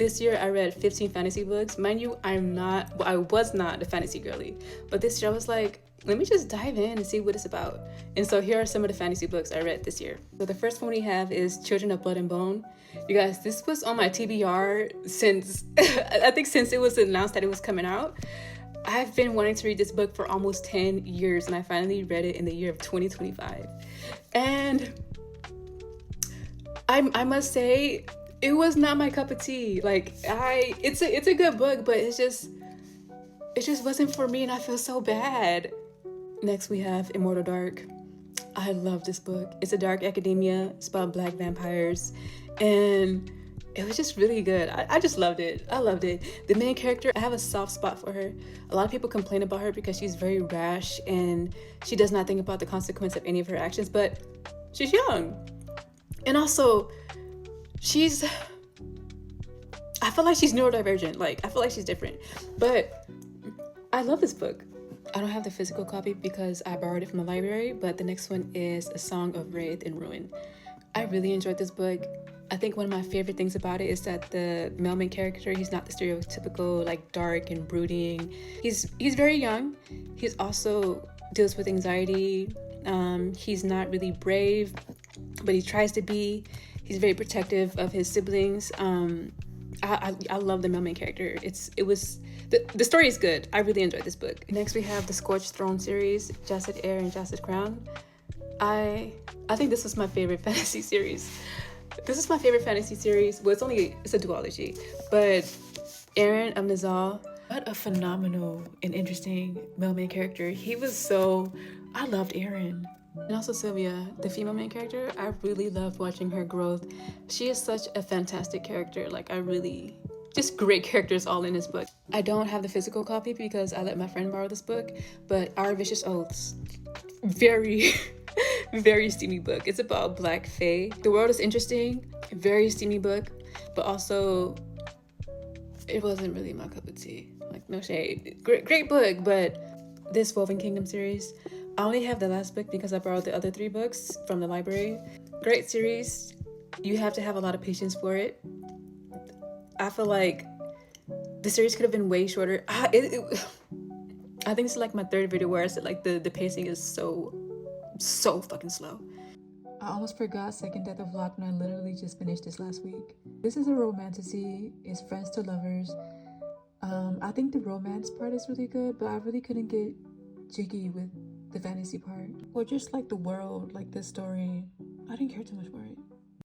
this year I read 15 fantasy books. Mind you, I was not a fantasy girly, but this year I was like, let me just dive in and see what it's about. And so here are some of the fantasy books I read this year. So the first one we have is Children of Blood and Bone. You guys, this was on my TBR since, I think since it was announced that it was coming out. I've been wanting to read this book for almost 10 years, and I finally read it in the year of 2025. And I must say, it was not my cup of tea. Like, it's a good book, but it just wasn't for me, and I feel so bad. Next we have Immortal Dark. I love this book. It's a dark academia. It's about black vampires, and it was just really good. I just loved it. I loved it. The main character, I have a soft spot for her. A lot of people complain about her because she's very rash and she does not think about the consequence of any of her actions, but she's young. And also, I feel like she's neurodivergent. Like, I feel like she's different. But I love this book. I don't have the physical copy because I borrowed it from the library, but the next one is A Song of Wraith and Ruin. I really enjoyed this book. I think one of my favorite things about it is that the male main character, he's not the stereotypical, like, dark and brooding. He's very young. He's also deals with anxiety. He's not really brave, but he tries to be. He's very protective of his siblings. I love the male main character. The story is good. I really enjoyed this book. Next we have the Scorched Throne series, Jasted Heir and Jasted Crown. I think this was my favorite fantasy series. This is my favorite fantasy series. Well, it's a duology, but Aaron of Nizal, what a phenomenal and interesting male main character. I loved Aaron. And also Sylvia, the female main character, I really loved watching her growth. She is such a fantastic character. Like, just great characters all in this book. I don't have the physical copy because I let my friend borrow this book, but Our Vicious Oaths, very, very steamy book. It's about Black Fae. The world is interesting, very steamy book, but also it wasn't really my cup of tea. Like, no shade. Great book, but this Woven Kingdom series, I only have the last book because I borrowed the other 3 books from the library. Great series. You have to have a lot of patience for it. I feel like the series could have been way shorter. I think this is like my 3rd video where I said like the pacing is so fucking slow. I almost forgot Second Death of Vlog and I literally just finished this last week. This is a romantasy. It's friends to lovers. I think the romance part is really good, but I really couldn't get jiggy with the fantasy part. Or just like the world, like the story. I didn't care too much for it.